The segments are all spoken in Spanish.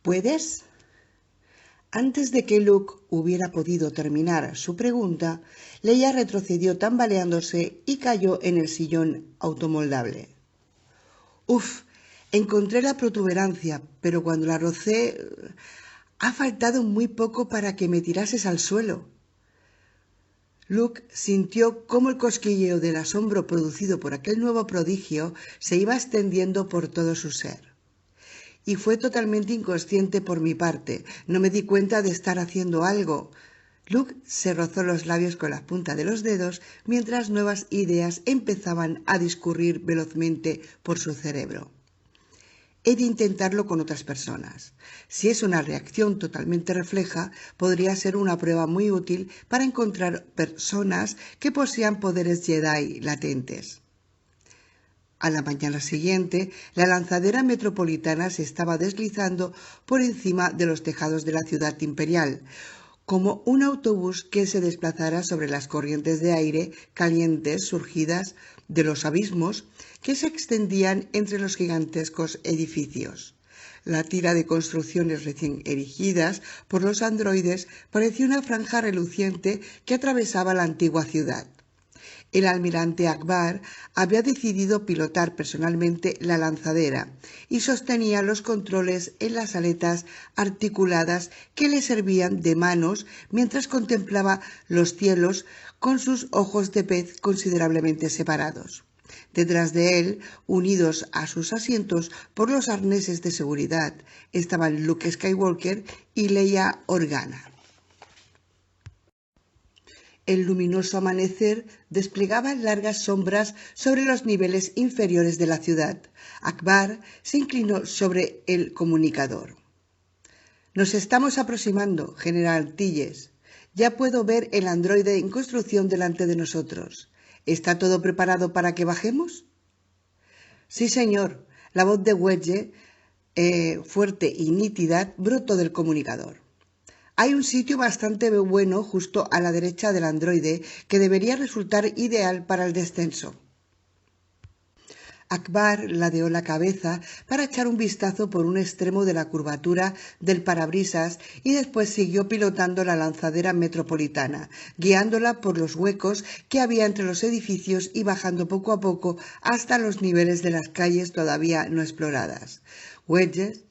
¿Puedes? Antes de que Luke hubiera podido terminar su pregunta, Leia retrocedió tambaleándose y cayó en el sillón automoldable. Uf, encontré la protuberancia, pero cuando la rocé, ha faltado muy poco para que me tirases al suelo. Luke sintió cómo el cosquilleo del asombro producido por aquel nuevo prodigio se iba extendiendo por todo su ser. Y fue totalmente inconsciente por mi parte. No me di cuenta de estar haciendo algo. Luke se rozó los labios con la punta de los dedos mientras nuevas ideas empezaban a discurrir velozmente por su cerebro. He de intentarlo con otras personas. Si es una reacción totalmente refleja, podría ser una prueba muy útil para encontrar personas que posean poderes Jedi latentes. A la mañana siguiente, la lanzadera metropolitana se estaba deslizando por encima de los tejados de la ciudad imperial, como un autobús que se desplazara sobre las corrientes de aire calientes surgidas de los abismos que se extendían entre los gigantescos edificios. La tira de construcciones recién erigidas por los androides parecía una franja reluciente que atravesaba la antigua ciudad. El almirante Ackbar había decidido pilotar personalmente la lanzadera y sostenía los controles en las aletas articuladas que le servían de manos mientras contemplaba los cielos con sus ojos de pez considerablemente separados. Detrás de él, unidos a sus asientos por los arneses de seguridad, estaban Luke Skywalker y Leia Organa. El luminoso amanecer desplegaba largas sombras sobre los niveles inferiores de la ciudad. Ackbar se inclinó sobre el comunicador. Nos estamos aproximando, General Antilles. Ya puedo ver el androide en construcción delante de nosotros. ¿Está todo preparado para que bajemos? Sí, señor. La voz de Wedge, fuerte y nítida, brotó del comunicador. Hay un sitio bastante bueno justo a la derecha del androide que debería resultar ideal para el descenso. Ackbar ladeó la cabeza para echar un vistazo por un extremo de la curvatura del parabrisas y después siguió pilotando la lanzadera metropolitana, guiándola por los huecos que había entre los edificios y bajando poco a poco hasta los niveles de las calles todavía no exploradas. Wedge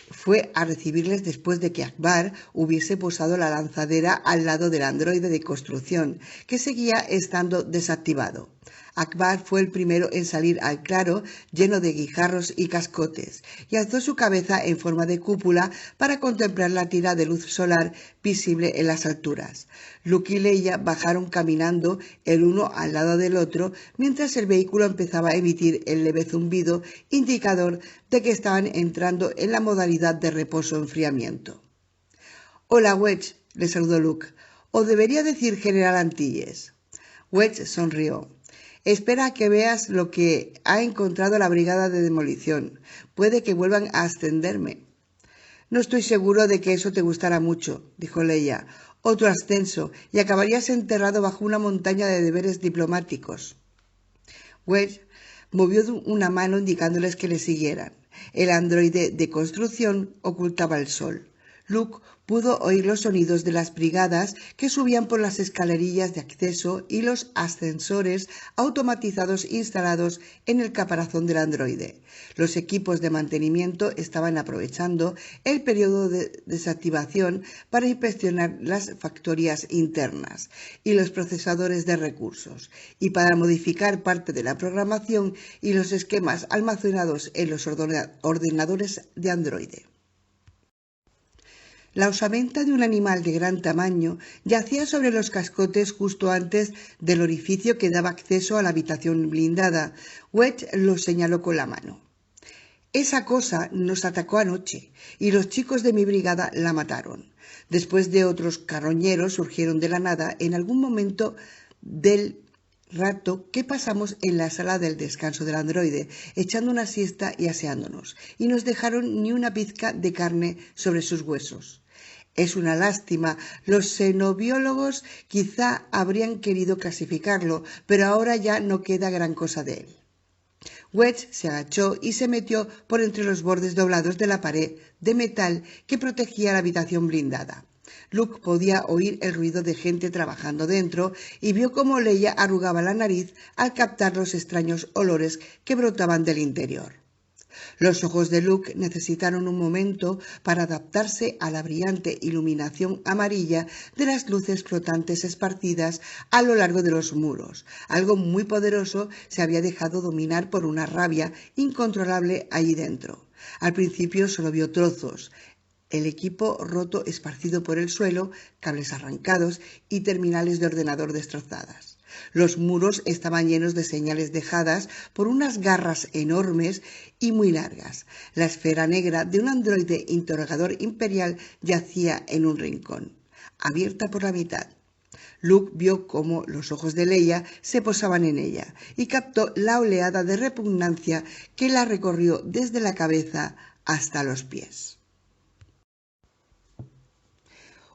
fue a recibirles después de que Ackbar hubiese posado la lanzadera al lado del androide de construcción, que seguía estando desactivado. Ackbar fue el primero en salir al claro, lleno de guijarros y cascotes, y alzó su cabeza en forma de cúpula para contemplar la tira de luz solar visible en las alturas. Luke y Leia bajaron caminando el uno al lado del otro, mientras el vehículo empezaba a emitir el leve zumbido, indicador de que estaban entrando en la modalidad de reposo-enfriamiento. «Hola, Wedge», le saludó Luke. «O debería decir General Antilles». Wedge sonrió. «Espera a que veas lo que ha encontrado la brigada de demolición. Puede que vuelvan a ascenderme». «No estoy seguro de que eso te gustara mucho», dijo Leia. «Otro ascenso, y acabarías enterrado bajo una montaña de deberes diplomáticos». Wedge movió una mano indicándoles que le siguieran. El androide de construcción ocultaba el sol. Luke pudo oír los sonidos de las brigadas que subían por las escalerillas de acceso y los ascensores automatizados instalados en el caparazón del androide. Los equipos de mantenimiento estaban aprovechando el periodo de desactivación para inspeccionar las factorías internas y los procesadores de recursos, y para modificar parte de la programación y los esquemas almacenados en los ordenadores de androide. La osamenta de un animal de gran tamaño yacía sobre los cascotes justo antes del orificio que daba acceso a la habitación blindada. Wedge lo señaló con la mano. «Esa cosa nos atacó anoche y los chicos de mi brigada la mataron. Después de otros carroñeros surgieron de la nada en algún momento del rato que pasamos en la sala del descanso del androide, echando una siesta y aseándonos, y nos dejaron ni una pizca de carne sobre sus huesos. Es una lástima. Los xenobiólogos quizá habrían querido clasificarlo, pero ahora ya no queda gran cosa de él». Wedge se agachó y se metió por entre los bordes doblados de la pared de metal que protegía la habitación blindada. Luke podía oír el ruido de gente trabajando dentro y vio cómo Leia arrugaba la nariz al captar los extraños olores que brotaban del interior. Los ojos de Luke necesitaron un momento para adaptarse a la brillante iluminación amarilla de las luces flotantes esparcidas a lo largo de los muros. Algo muy poderoso se había dejado dominar por una rabia incontrolable allí dentro. Al principio solo vio trozos, el equipo roto esparcido por el suelo, cables arrancados y terminales de ordenador destrozadas. Los muros estaban llenos de señales dejadas por unas garras enormes y muy largas. La esfera negra de un androide interrogador imperial yacía en un rincón, abierta por la mitad. Luke vio cómo los ojos de Leia se posaban en ella y captó la oleada de repugnancia que la recorrió desde la cabeza hasta los pies.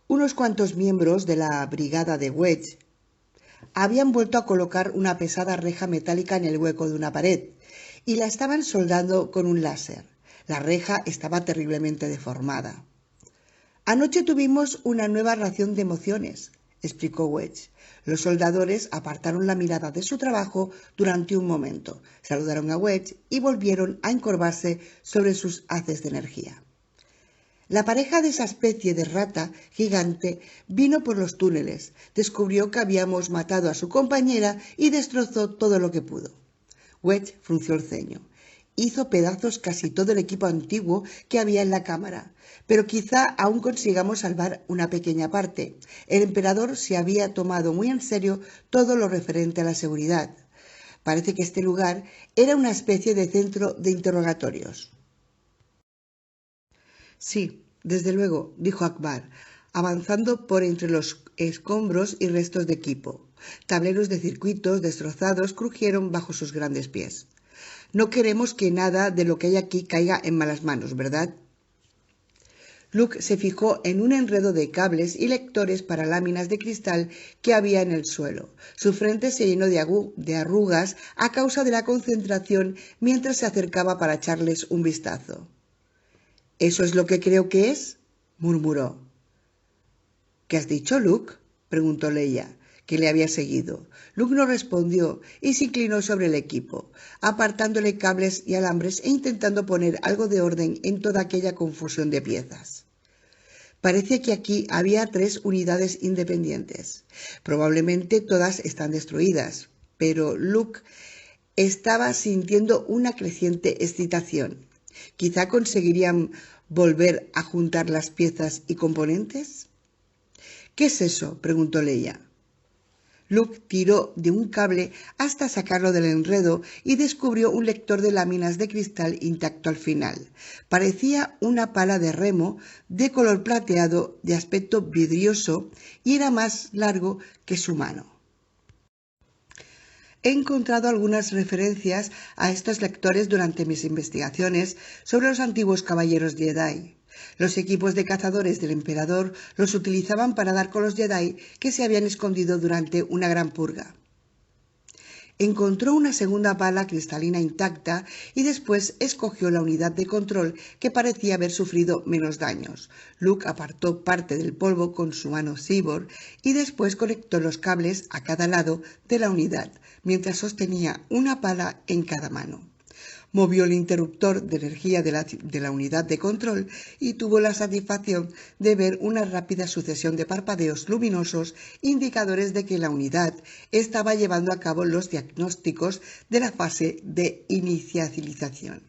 Unos cuantos miembros de la brigada de Wedge habían vuelto a colocar una pesada reja metálica en el hueco de una pared y la estaban soldando con un láser. La reja estaba terriblemente deformada. «Anoche tuvimos una nueva ración de emociones», explicó Wedge. Los soldadores apartaron la mirada de su trabajo durante un momento, saludaron a Wedge y volvieron a encorvarse sobre sus haces de energía. La pareja de esa especie de rata gigante vino por los túneles, descubrió que habíamos matado a su compañera y destrozó todo lo que pudo. Wedge frunció el ceño. Hizo pedazos casi todo el equipo antiguo que había en la cámara, pero quizá aún consigamos salvar una pequeña parte. El emperador se había tomado muy en serio todo lo referente a la seguridad. Parece que este lugar era una especie de centro de interrogatorios. «Sí, desde luego», dijo Akbar, avanzando por entre los escombros y restos de equipo. Tableros de circuitos destrozados crujieron bajo sus grandes pies. «No queremos que nada de lo que hay aquí caiga en malas manos, ¿verdad?» Luke se fijó en un enredo de cables y lectores para láminas de cristal que había en el suelo. Su frente se llenó de arrugas a causa de la concentración mientras se acercaba para echarles un vistazo. «¿Eso es lo que creo que es?», murmuró. «¿Qué has dicho, Luke?», preguntó Leia, que le había seguido. Luke no respondió y se inclinó sobre el equipo, apartándole cables y alambres e intentando poner algo de orden en toda aquella confusión de piezas. Parece que aquí había 3 unidades independientes. Probablemente todas están destruidas, pero Luke estaba sintiendo una creciente excitación. ¿Quizá conseguirían volver a juntar las piezas y componentes? «¿Qué es eso?», preguntó Leia. Luke tiró de un cable hasta sacarlo del enredo y descubrió un lector de láminas de cristal intacto al final. Parecía una pala de remo de color plateado, de aspecto vidrioso, y era más largo que su mano. He encontrado algunas referencias a estos lectores durante mis investigaciones sobre los antiguos caballeros Jedi. Los equipos de cazadores del emperador los utilizaban para dar con los Jedi que se habían escondido durante una gran purga. Encontró una segunda pala cristalina intacta y después escogió la unidad de control que parecía haber sufrido menos daños. Luke apartó parte del polvo con su mano cyborg y después conectó los cables a cada lado de la unidad, mientras sostenía una pala en cada mano. Movió el interruptor de energía de la unidad de control y tuvo la satisfacción de ver una rápida sucesión de parpadeos luminosos indicadores de que la unidad estaba llevando a cabo los diagnósticos de la fase de inicialización.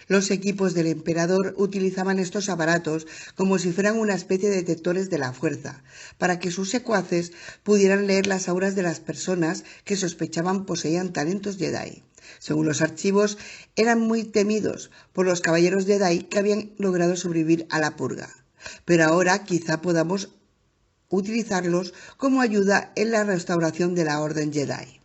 Los equipos del emperador utilizaban estos aparatos como si fueran una especie de detectores de la fuerza, para que sus secuaces pudieran leer las auras de las personas que sospechaban poseían talentos Jedi. Según los archivos, eran muy temidos por los caballeros Jedi que habían logrado sobrevivir a la purga. Pero ahora quizá podamos utilizarlos como ayuda en la restauración de la Orden Jedi.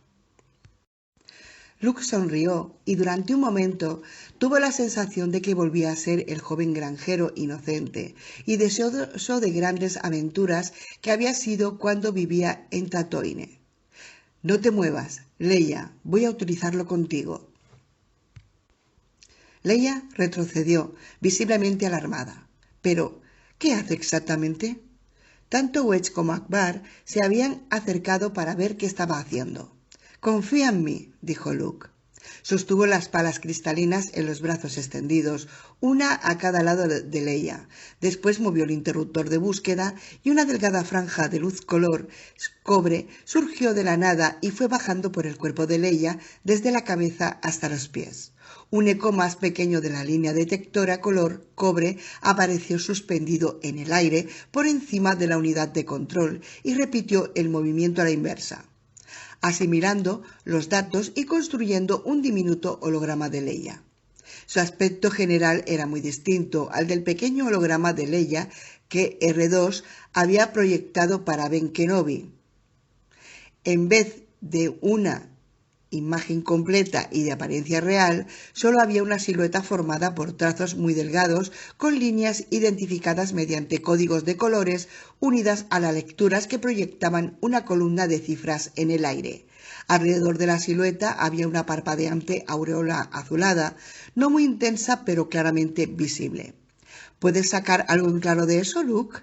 Luke sonrió y durante un momento tuvo la sensación de que volvía a ser el joven granjero inocente y deseoso de grandes aventuras que había sido cuando vivía en Tatooine. «No te muevas, Leia, voy a utilizarlo contigo». Leia retrocedió, visiblemente alarmada. «Pero, ¿qué hace exactamente?» Tanto Wedge como Akbar se habían acercado para ver qué estaba haciendo. «Confía en mí», dijo Luke. Sostuvo las palas cristalinas en los brazos extendidos, una a cada lado de Leia. Después movió el interruptor de búsqueda y una delgada franja de luz color cobre surgió de la nada y fue bajando por el cuerpo de Leia desde la cabeza hasta los pies. Un eco más pequeño de la línea detectora color cobre apareció suspendido en el aire por encima de la unidad de control y repitió el movimiento a la inversa, asimilando los datos y construyendo un diminuto holograma de Leia. Su aspecto general era muy distinto al del pequeño holograma de Leia que R2 había proyectado para Ben Kenobi. En vez de una imagen completa y de apariencia real, solo había una silueta formada por trazos muy delgados con líneas identificadas mediante códigos de colores unidas a las lecturas que proyectaban una columna de cifras en el aire. Alrededor de la silueta había una parpadeante aureola azulada, no muy intensa pero claramente visible. ¿Puedes sacar algo en claro de eso, Luke?,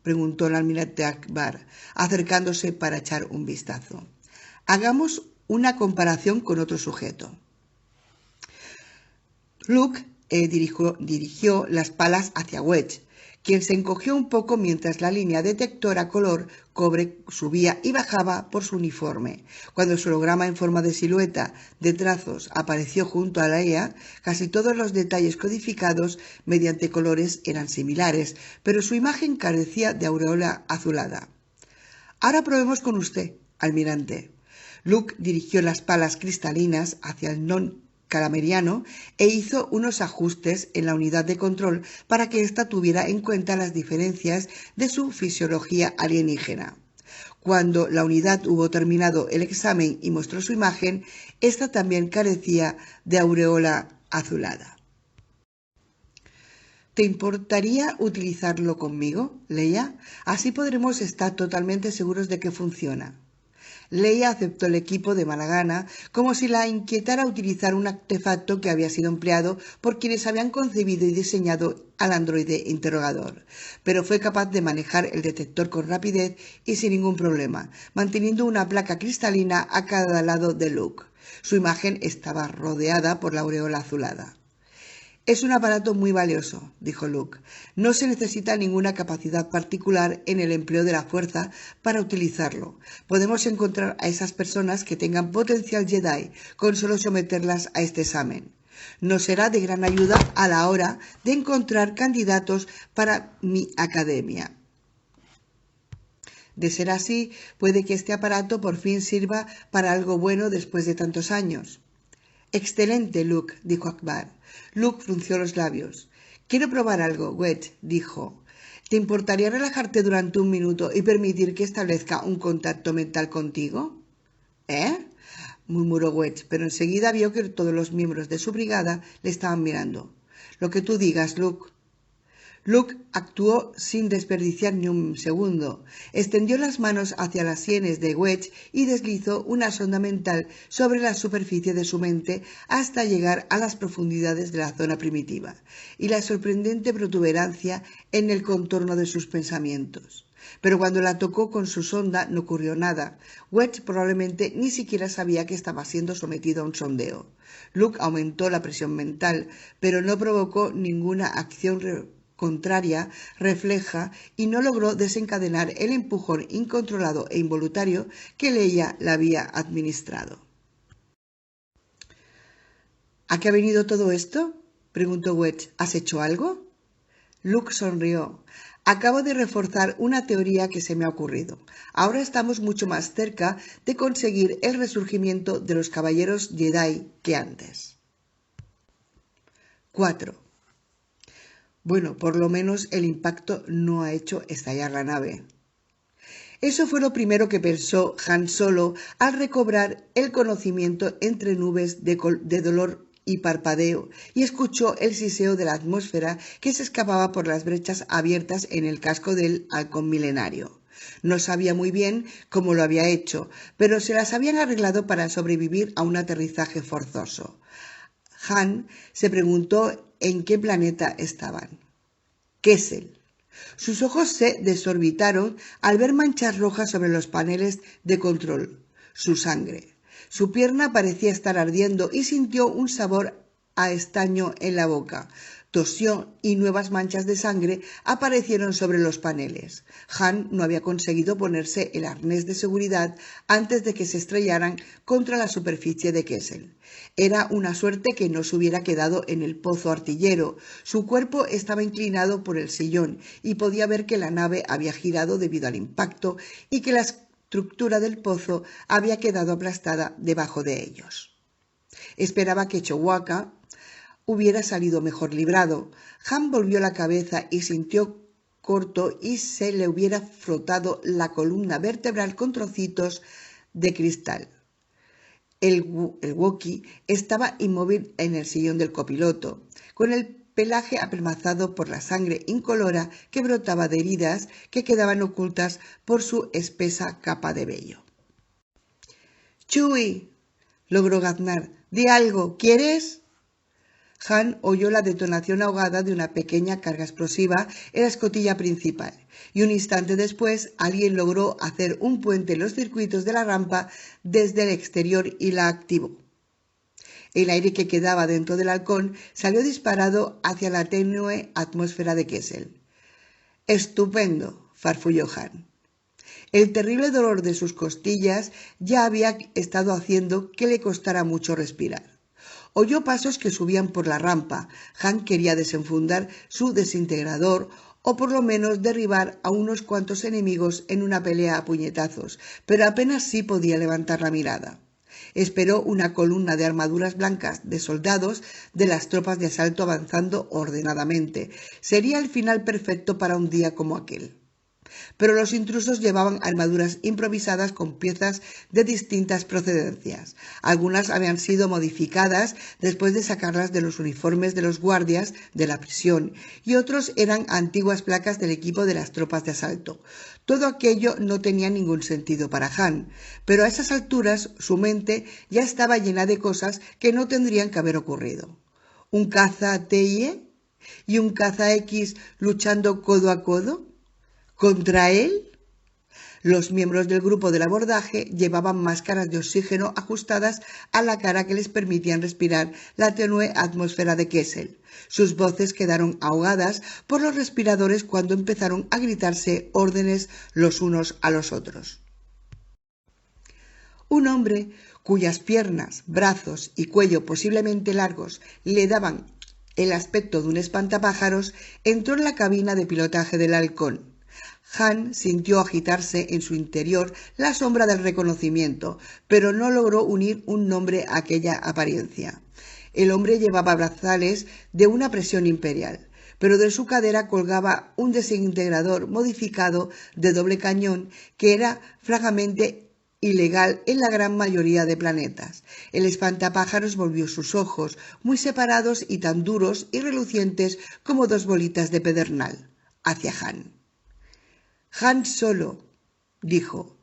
preguntó el almirante Akbar, acercándose para echar un vistazo. Hagamos una comparación con otro sujeto. Luke dirigió las palas hacia Wedge, quien se encogió un poco mientras la línea detectora color cobre subía y bajaba por su uniforme. Cuando el holograma en forma de silueta de trazos apareció junto a Leia, casi todos los detalles codificados mediante colores eran similares, pero su imagen carecía de aureola azulada. «Ahora probemos con usted, almirante». Luke dirigió las palas cristalinas hacia el non-calameriano e hizo unos ajustes en la unidad de control para que ésta tuviera en cuenta las diferencias de su fisiología alienígena. Cuando la unidad hubo terminado el examen y mostró su imagen, ésta también carecía de aureola azulada. ¿Te importaría utilizarlo conmigo, Leia? Así podremos estar totalmente seguros de que funciona». Leia aceptó el equipo de mala gana, como si la inquietara utilizar un artefacto que había sido empleado por quienes habían concebido y diseñado al androide interrogador, pero fue capaz de manejar el detector con rapidez y sin ningún problema, manteniendo una placa cristalina a cada lado de Luke. Su imagen estaba rodeada por la aureola azulada. «Es un aparato muy valioso», dijo Luke. «No se necesita ninguna capacidad particular en el empleo de la fuerza para utilizarlo. Podemos encontrar a esas personas que tengan potencial Jedi con solo someterlas a este examen. Nos será de gran ayuda a la hora de encontrar candidatos para mi academia. De ser así, puede que este aparato por fin sirva para algo bueno después de tantos años». «Excelente, Luke», dijo Akbar. Luke frunció los labios. «Quiero probar algo», Wedge dijo. «¿Te importaría relajarte durante un minuto y permitir que establezca un contacto mental contigo?» «¿Eh?», murmuró Wedge, pero enseguida vio que todos los miembros de su brigada le estaban mirando. «Lo que tú digas, Luke». Luke actuó sin desperdiciar ni un segundo. Extendió las manos hacia las sienes de Wedge y deslizó una sonda mental sobre la superficie de su mente hasta llegar a las profundidades de la zona primitiva y la sorprendente protuberancia en el contorno de sus pensamientos. Pero cuando la tocó con su sonda no ocurrió nada. Wedge probablemente ni siquiera sabía que estaba siendo sometido a un sondeo. Luke aumentó la presión mental, pero no provocó ninguna acción contraria refleja y no logró desencadenar el empujón incontrolado e involuntario que Leia le había administrado. «¿A qué ha venido todo esto?», preguntó Wedge. «¿Has hecho algo?». Luke sonrió. «Acabo de reforzar una teoría que se me ha ocurrido. Ahora estamos mucho más cerca de conseguir el resurgimiento de los caballeros Jedi que antes». 4. Bueno, por lo menos el impacto no ha hecho estallar la nave. Eso fue lo primero que pensó Han Solo al recobrar el conocimiento entre nubes de dolor y parpadeo, y escuchó el siseo de la atmósfera que se escapaba por las brechas abiertas en el casco del halcón milenario. No sabía muy bien cómo lo había hecho, pero se las habían arreglado para sobrevivir a un aterrizaje forzoso. Han se preguntó en qué planeta estaban. Kessel. Sus ojos se desorbitaron al ver manchas rojas sobre los paneles de control. Su sangre. Su pierna parecía estar ardiendo y sintió un sabor a estaño en la boca. Tosió y nuevas manchas de sangre aparecieron sobre los paneles. Han no había conseguido ponerse el arnés de seguridad antes de que se estrellaran contra la superficie de Kessel. Era una suerte que no se hubiera quedado en el pozo artillero. Su cuerpo estaba inclinado por el sillón y podía ver que la nave había girado debido al impacto y que la estructura del pozo había quedado aplastada debajo de ellos. Esperaba que Chewbacca hubiera salido mejor librado. Han volvió la cabeza y sintió corto y se le hubiera frotado la columna vertebral con trocitos de cristal. El Wookiee estaba inmóvil en el sillón del copiloto, con el pelaje apelmazado por la sangre incolora que brotaba de heridas que quedaban ocultas por su espesa capa de vello. —Chewie —logró graznar—, di algo, ¿quieres? Han oyó la detonación ahogada de una pequeña carga explosiva en la escotilla principal, y un instante después alguien logró hacer un puente en los circuitos de la rampa desde el exterior y la activó. El aire que quedaba dentro del halcón salió disparado hacia la tenue atmósfera de Kessel. —Estupendo —farfulló Han. El terrible dolor de sus costillas ya había estado haciendo que le costara mucho respirar. Oyó pasos que subían por la rampa. Han quería desenfundar su desintegrador o por lo menos derribar a unos cuantos enemigos en una pelea a puñetazos, pero apenas sí podía levantar la mirada. Esperó una columna de armaduras blancas de soldados de las tropas de asalto avanzando ordenadamente. Sería el final perfecto para un día como aquel. Pero los intrusos llevaban armaduras improvisadas con piezas de distintas procedencias. Algunas habían sido modificadas después de sacarlas de los uniformes de los guardias de la prisión, y otros eran antiguas placas del equipo de las tropas de asalto. Todo aquello no tenía ningún sentido para Han, pero a esas alturas su mente ya estaba llena de cosas que no tendrían que haber ocurrido. ¿Un caza TIE y un caza X luchando codo a codo? ¿Contra él? Los miembros del grupo del abordaje llevaban máscaras de oxígeno ajustadas a la cara que les permitían respirar la tenue atmósfera de Kessel. Sus voces quedaron ahogadas por los respiradores cuando empezaron a gritarse órdenes los unos a los otros. Un hombre cuyas piernas, brazos y cuello posiblemente largos le daban el aspecto de un espantapájaros entró en la cabina de pilotaje del halcón. Han sintió agitarse en su interior la sombra del reconocimiento, pero no logró unir un nombre a aquella apariencia. El hombre llevaba brazales de una presión imperial, pero de su cadera colgaba un desintegrador modificado de doble cañón que era francamente ilegal en la gran mayoría de planetas. El espantapájaros volvió sus ojos, muy separados y tan duros y relucientes como dos bolitas de pedernal, hacia Han. Han Solo —dijo.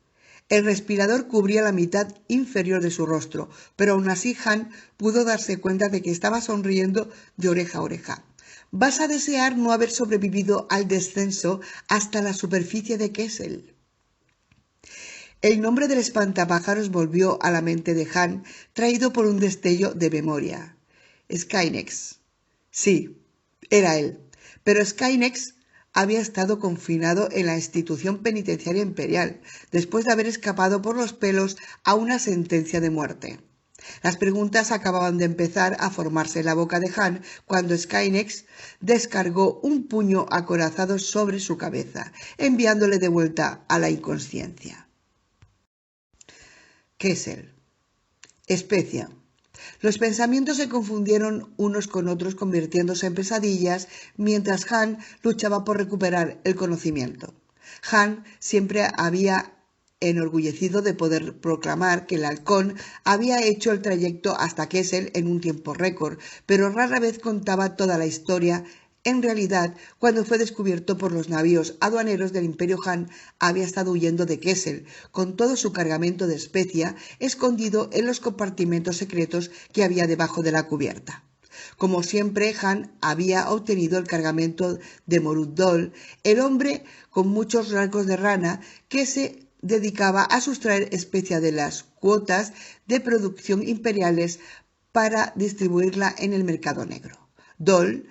El respirador cubría la mitad inferior de su rostro, pero aún así Han pudo darse cuenta de que estaba sonriendo de oreja a oreja. «Vas a desear no haber sobrevivido al descenso hasta la superficie de Kessel». El nombre del espantapájaros volvió a la mente de Han, traído por un destello de memoria. Skynex. Sí, era él. Pero Skynex había estado confinado en la institución penitenciaria imperial, después de haber escapado por los pelos a una sentencia de muerte. Las preguntas acababan de empezar a formarse en la boca de Han cuando Skynex descargó un puño acorazado sobre su cabeza, enviándole de vuelta a la inconsciencia. Kessel. Especia. Los pensamientos se confundieron unos con otros, convirtiéndose en pesadillas, mientras Han luchaba por recuperar el conocimiento. Han siempre había enorgullecido de poder proclamar que el halcón había hecho el trayecto hasta Kessel en un tiempo récord, pero rara vez contaba toda la historia. En realidad, cuando fue descubierto por los navíos aduaneros del Imperio Han, había estado huyendo de Kessel, con todo su cargamento de especia escondido en los compartimentos secretos que había debajo de la cubierta. Como siempre, Han había obtenido el cargamento de Morud Dol, el hombre con muchos rasgos de rana que se dedicaba a sustraer especia de las cuotas de producción imperiales para distribuirla en el mercado negro. Dol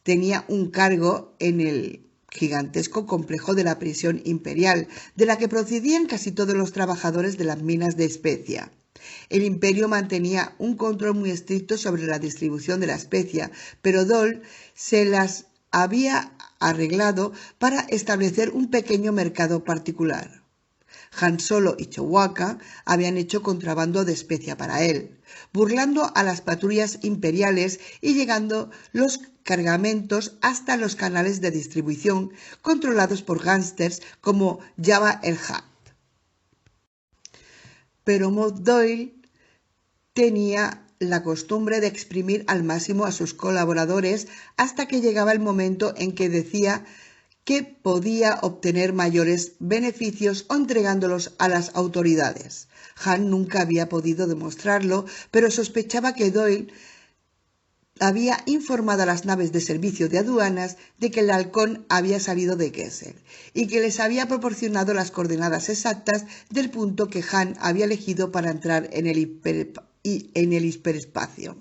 tenía un cargo en el gigantesco complejo de la prisión imperial, de la que procedían casi todos los trabajadores de las minas de especia. El imperio mantenía un control muy estricto sobre la distribución de la especia, pero Dol se las había arreglado para establecer un pequeño mercado particular. Han Solo y Chewbacca habían hecho contrabando de especia para él, burlando a las patrullas imperiales y llegando los cargamentos hasta los canales de distribución controlados por gángsters como Jabba el Hutt. Pero Morud Dol tenía la costumbre de exprimir al máximo a sus colaboradores hasta que llegaba el momento en que decía que podía obtener mayores beneficios o entregándolos a las autoridades. Han nunca había podido demostrarlo, pero sospechaba que Doyle había informado a las naves de servicio de aduanas de que el halcón había salido de Kessel y que les había proporcionado las coordenadas exactas del punto que Han había elegido para entrar en el hiperespacio.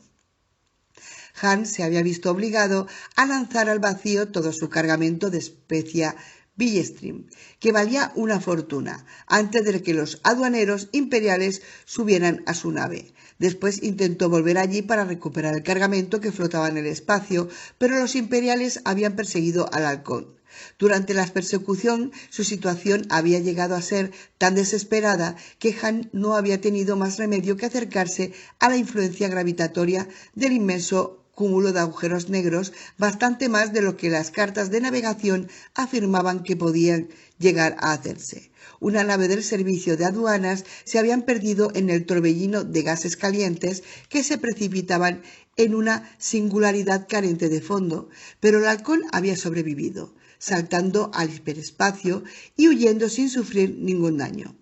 Han se había visto obligado a lanzar al vacío todo su cargamento de especia Bilgestrim, que valía una fortuna, antes de que los aduaneros imperiales subieran a su nave. Después intentó volver allí para recuperar el cargamento que flotaba en el espacio, pero los imperiales habían perseguido al halcón. Durante la persecución, su situación había llegado a ser tan desesperada que Han no había tenido más remedio que acercarse a la influencia gravitatoria del inmenso cúmulo de agujeros negros, bastante más de lo que las cartas de navegación afirmaban que podían llegar a hacerse. Una nave del servicio de aduanas se habían perdido en el torbellino de gases calientes que se precipitaban en una singularidad carente de fondo, pero el halcón había sobrevivido, saltando al hiperespacio y huyendo sin sufrir ningún daño.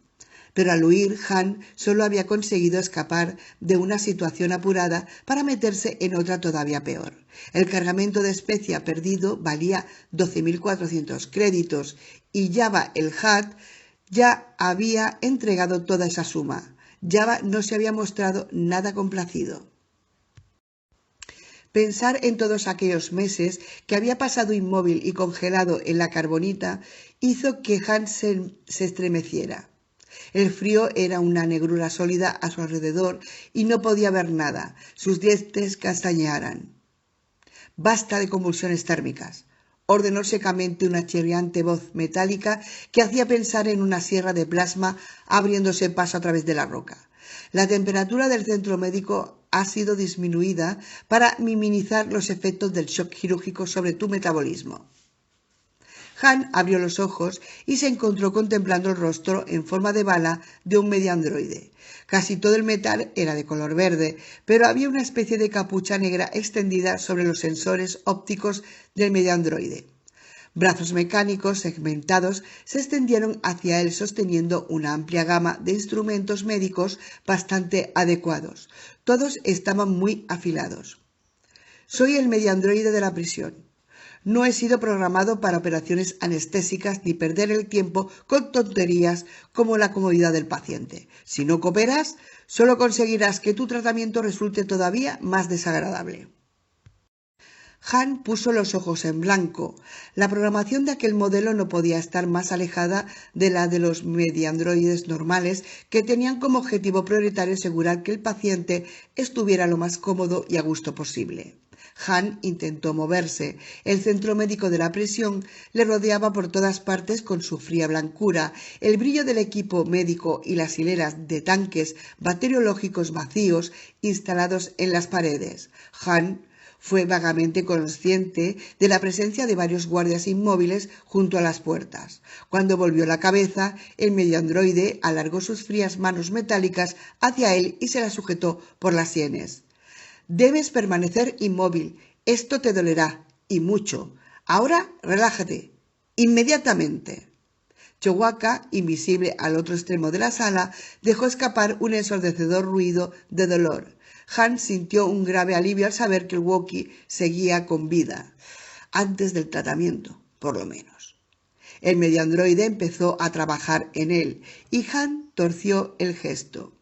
Pero al huir, Han solo había conseguido escapar de una situación apurada para meterse en otra todavía peor. El cargamento de especia perdido valía 12.400 créditos y Jabba el Hutt ya había entregado toda esa suma. Jabba no se había mostrado nada complacido. Pensar en todos aquellos meses que había pasado inmóvil y congelado en la carbonita hizo que Han se estremeciera. El frío era una negrura sólida a su alrededor y no podía ver nada. Sus dientes castañearan. «Basta de convulsiones térmicas», ordenó secamente una chirriante voz metálica que hacía pensar en una sierra de plasma abriéndose paso a través de la roca. La temperatura del centro médico ha sido disminuida para minimizar los efectos del shock quirúrgico sobre tu metabolismo. Han abrió los ojos y se encontró contemplando el rostro en forma de bala de un mediandroide. Casi todo el metal era de color verde, pero había una especie de capucha negra extendida sobre los sensores ópticos del mediandroide. Brazos mecánicos segmentados se extendieron hacia él sosteniendo una amplia gama de instrumentos médicos bastante adecuados. Todos estaban muy afilados. «Soy el mediandroide de la prisión. No he sido programado para operaciones anestésicas ni perder el tiempo con tonterías como la comodidad del paciente. Si no cooperas, solo conseguirás que tu tratamiento resulte todavía más desagradable». Han puso los ojos en blanco. La programación de aquel modelo no podía estar más alejada de la de los mediandroides normales, que tenían como objetivo prioritario asegurar que el paciente estuviera lo más cómodo y a gusto posible. Han intentó moverse. El centro médico de la prisión le rodeaba por todas partes con su fría blancura. El brillo del equipo médico y las hileras de tanques bacteriológicos vacíos instalados en las paredes. Han fue vagamente consciente de la presencia de varios guardias inmóviles junto a las puertas. Cuando volvió la cabeza, el mediandroide alargó sus frías manos metálicas hacia él y se las sujetó por las sienes. «Debes permanecer inmóvil. Esto te dolerá, y mucho. Ahora relájate. Inmediatamente». Chewbacca, invisible al otro extremo de la sala, dejó escapar un ensordecedor ruido de dolor. Han sintió un grave alivio al saber que el Wookiee seguía con vida, antes del tratamiento, por lo menos. El medio androide empezó a trabajar en él y Han torció el gesto.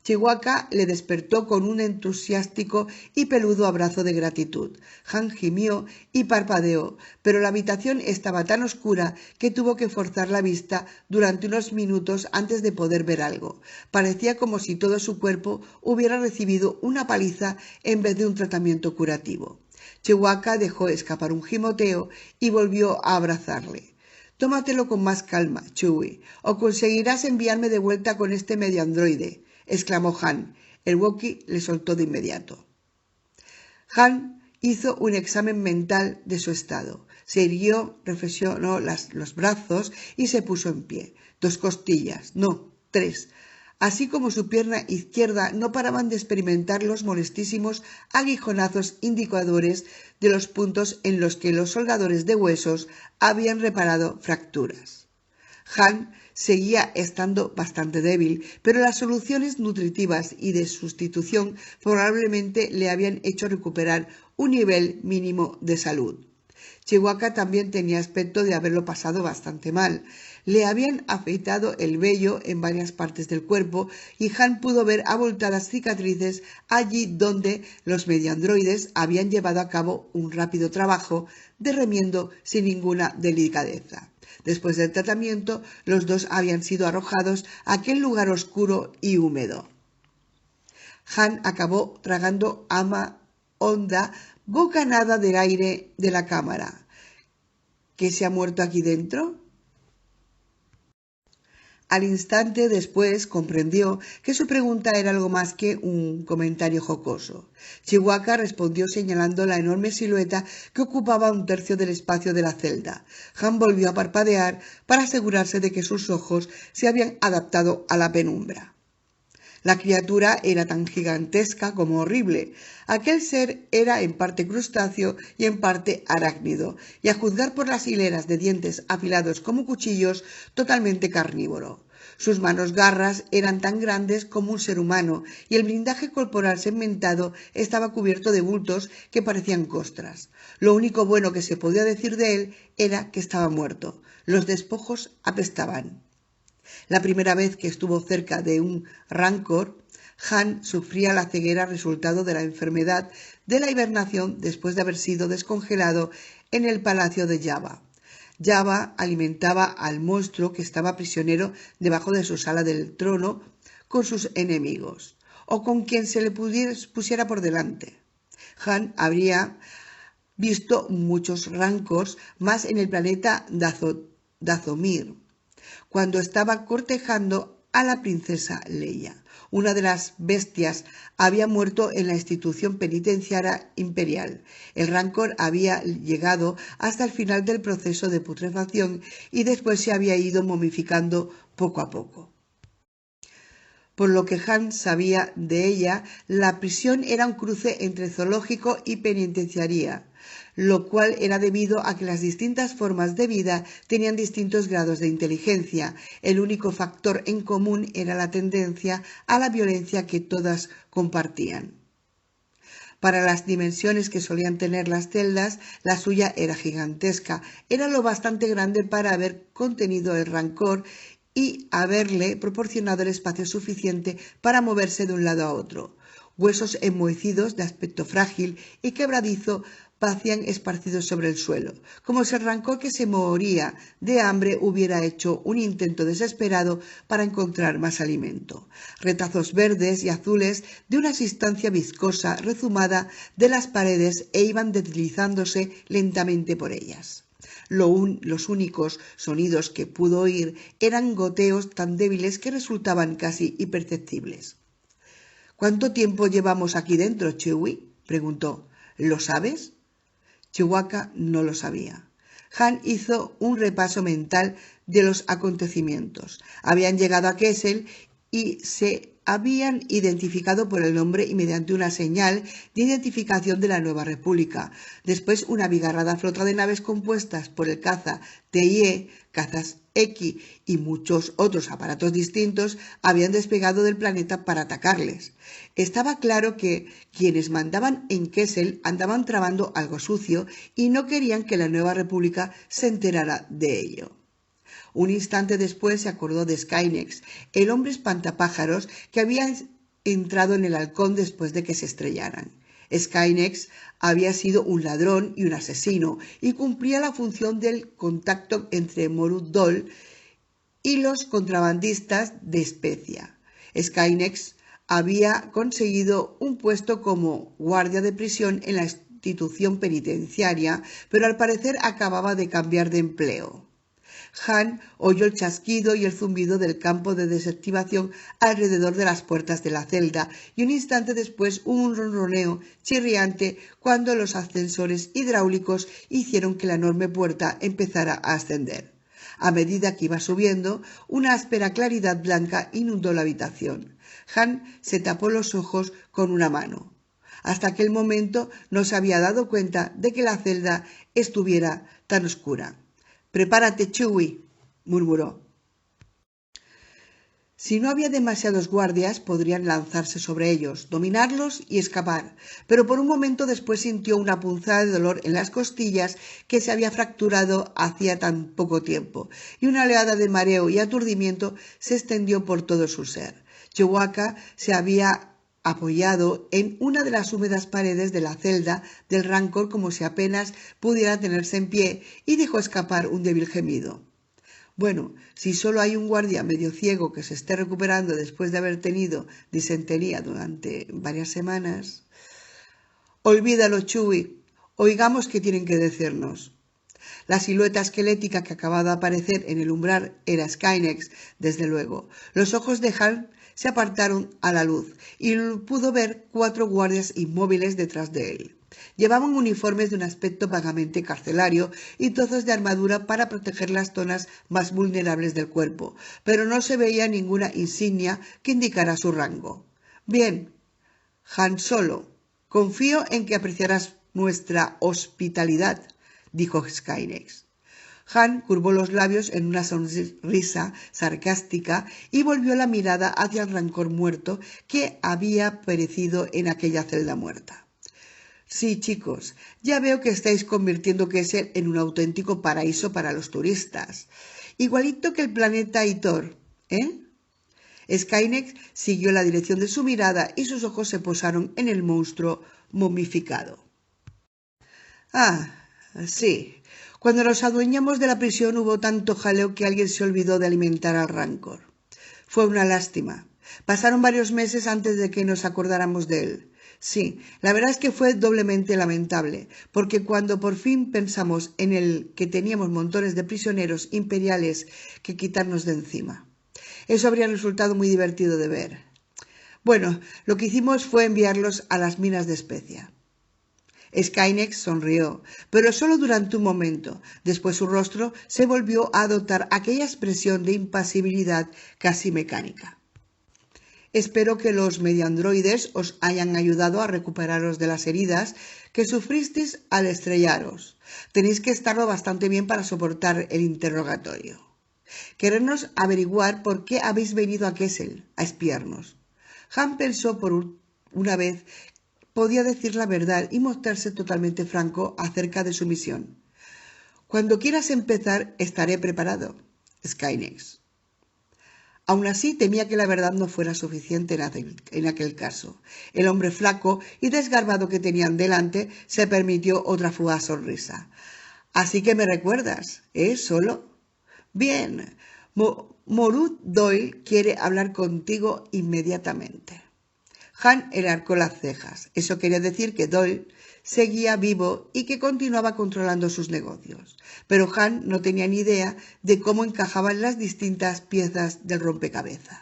Chewbacca le despertó con un entusiástico y peludo abrazo de gratitud. Han gimió y parpadeó, pero la habitación estaba tan oscura que tuvo que forzar la vista durante unos minutos antes de poder ver algo. Parecía como si todo su cuerpo hubiera recibido una paliza en vez de un tratamiento curativo. Chewbacca dejó escapar un gimoteo y volvió a abrazarle. «Tómatelo con más calma, Chewie, o conseguirás enviarme de vuelta con este medio androide», exclamó Han. El Wookiee le soltó de inmediato. Han hizo un examen mental de su estado. Se irguió, reflexionó los brazos y se puso en pie. 2 costillas, no, 3. Así como su pierna izquierda, no paraban de experimentar los molestísimos aguijonazos indicadores de los puntos en los que los soldadores de huesos habían reparado fracturas. Han seguía estando bastante débil, pero las soluciones nutritivas y de sustitución probablemente le habían hecho recuperar un nivel mínimo de salud. Chewbacca también tenía aspecto de haberlo pasado bastante mal. Le habían afeitado el vello en varias partes del cuerpo y Han pudo ver abultadas cicatrices allí donde los mediandroides habían llevado a cabo un rápido trabajo de remiendo sin ninguna delicadeza. Después del tratamiento, los dos habían sido arrojados a aquel lugar oscuro y húmedo. Han acabó tragando honda bocanada del aire de la cámara. ¿Qué se ha muerto aquí dentro? Al instante después comprendió que su pregunta era algo más que un comentario jocoso. Chewbacca respondió señalando la enorme silueta que ocupaba 1/3 del espacio de la celda. Han volvió a parpadear para asegurarse de que sus ojos se habían adaptado a la penumbra. La criatura era tan gigantesca como horrible. Aquel ser era en parte crustáceo y en parte arácnido, y a juzgar por las hileras de dientes afilados como cuchillos, totalmente carnívoro. Sus manos garras eran tan grandes como un ser humano, y el blindaje corporal segmentado estaba cubierto de bultos que parecían costras. Lo único bueno que se podía decir de él era que estaba muerto. Los despojos apestaban. La primera vez que estuvo cerca de un rancor, Han sufría la ceguera resultado de la enfermedad de la hibernación después de haber sido descongelado en el palacio de Jabba. Jabba alimentaba al monstruo que estaba prisionero debajo de su sala del trono con sus enemigos, o con quien se le pusiera por delante. Han habría visto muchos rancors más en el planeta Dathomir, cuando estaba cortejando a la princesa Leia. Una de las bestias había muerto en la institución penitenciaria imperial. El rancor había llegado hasta el final del proceso de putrefacción y después se había ido momificando poco a poco. Por lo que Han sabía de ella, la prisión era un cruce entre zoológico y penitenciaría, lo cual era debido a que las distintas formas de vida tenían distintos grados de inteligencia. El único factor en común era la tendencia a la violencia que todas compartían. Para las dimensiones que solían tener las celdas, la suya era gigantesca. Era lo bastante grande para haber contenido el rancor y haberle proporcionado el espacio suficiente para moverse de un lado a otro. Huesos enmohecidos de aspecto frágil y quebradizo pacían esparcidos sobre el suelo, como si el rancor que se moría de hambre hubiera hecho un intento desesperado para encontrar más alimento. Retazos verdes y azules de una sustancia viscosa rezumada de las paredes e iban deslizándose lentamente por ellas. Los únicos sonidos que pudo oír eran goteos tan débiles que resultaban casi imperceptibles. «¿Cuánto tiempo llevamos aquí dentro, Chewie?», preguntó. «¿Lo sabes?». Chewbacca no lo sabía. Han hizo un repaso mental de los acontecimientos. Habían llegado a Kessel y se habían identificado por el nombre y mediante una señal de identificación de la nueva república. Después, una abigarrada flota de naves compuestas por el caza TIE, cazas X y muchos otros aparatos distintos habían despegado del planeta para atacarles. Estaba claro que quienes mandaban en Kessel andaban tramando algo sucio y no querían que la nueva república se enterara de ello. Un instante después se acordó de Skynex, el hombre espantapájaros que había entrado en el halcón después de que se estrellaran. Skynex había sido un ladrón y un asesino y cumplía la función del contacto entre Morut Dol y los contrabandistas de especia. Skynex había conseguido un puesto como guardia de prisión en la institución penitenciaria, pero al parecer acababa de cambiar de empleo. Han oyó el chasquido y el zumbido del campo de desactivación alrededor de las puertas de la celda y un instante después un ronroneo chirriante cuando los ascensores hidráulicos hicieron que la enorme puerta empezara a ascender. A medida que iba subiendo, una áspera claridad blanca inundó la habitación. Han se tapó los ojos con una mano. Hasta aquel momento no se había dado cuenta de que la celda estuviera tan oscura. «Prepárate, Chewie», murmuró. Si no había demasiados guardias, podrían lanzarse sobre ellos, dominarlos y escapar, pero por un momento después sintió una punzada de dolor en las costillas que se había fracturado hacía tan poco tiempo, y una oleada de mareo y aturdimiento se extendió por todo su ser. Chewbacca se había apoyado en una de las húmedas paredes de la celda del Rancor como si apenas pudiera tenerse en pie y dejó escapar un débil gemido. Bueno, si solo hay un guardia medio ciego que se esté recuperando después de haber tenido disentería durante varias semanas... Olvídalo, Chewie. Oigamos qué tienen que decirnos. La silueta esquelética que acababa de aparecer en el umbral era Skynex, desde luego. Los ojos de Han se apartaron a la luz y pudo ver 4 guardias inmóviles detrás de él. Llevaban uniformes de un aspecto vagamente carcelario y trozos de armadura para proteger las zonas más vulnerables del cuerpo, pero no se veía ninguna insignia que indicara su rango. «Bien, Han Solo, confío en que apreciarás nuestra hospitalidad», dijo Skynex. Han curvó los labios en una sonrisa sarcástica y volvió la mirada hacia el Rancor muerto que había perecido en aquella celda muerta. «Sí, chicos, ya veo que estáis convirtiendo Kessel en un auténtico paraíso para los turistas. Igualito que el planeta Hitor, ¿eh?» Skynex siguió la dirección de su mirada y sus ojos se posaron en el monstruo momificado. «Ah, sí. Cuando nos adueñamos de la prisión hubo tanto jaleo que alguien se olvidó de alimentar al Rancor. Fue una lástima. Pasaron varios meses antes de que nos acordáramos de él. Sí, la verdad es que fue doblemente lamentable, porque cuando por fin pensamos en el que teníamos montones de prisioneros imperiales que quitarnos de encima. Eso habría resultado muy divertido de ver. Bueno, lo que hicimos fue enviarlos a las minas de especia». Skynex sonrió, pero solo durante un momento. Después su rostro se volvió a adoptar aquella expresión de impasibilidad casi mecánica. «Espero que los mediandroides os hayan ayudado a recuperaros de las heridas que sufristeis al estrellaros. Tenéis que estarlo bastante bien para soportar el interrogatorio. Querernos averiguar por qué habéis venido a Kessel a espiarnos». Han pensó por una vez podía decir la verdad y mostrarse totalmente franco acerca de su misión. «Cuando quieras empezar, estaré preparado, Skynex». Aún así, temía que la verdad no fuera suficiente en aquel caso. El hombre flaco y desgarbado que tenían delante se permitió otra fugaz sonrisa. «Así que me recuerdas, ¿eh, Solo? Bien, Morut Doyle quiere hablar contigo inmediatamente». Han enarcó las cejas. Eso quería decir que Doyle seguía vivo y que continuaba controlando sus negocios. Pero Han no tenía ni idea de cómo encajaban las distintas piezas del rompecabezas.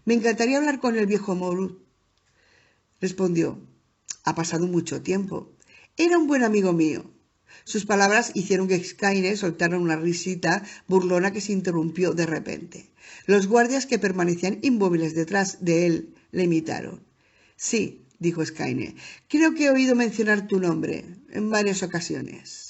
«Me encantaría hablar con el viejo Morut», respondió. «Ha pasado mucho tiempo. Era un buen amigo mío. Sus palabras hicieron que Skynet soltara una risita burlona que se interrumpió de repente. Los guardias que permanecían inmóviles detrás de él le imitaron. Sí, dijo Skynet, creo que he oído mencionar tu nombre en varias ocasiones.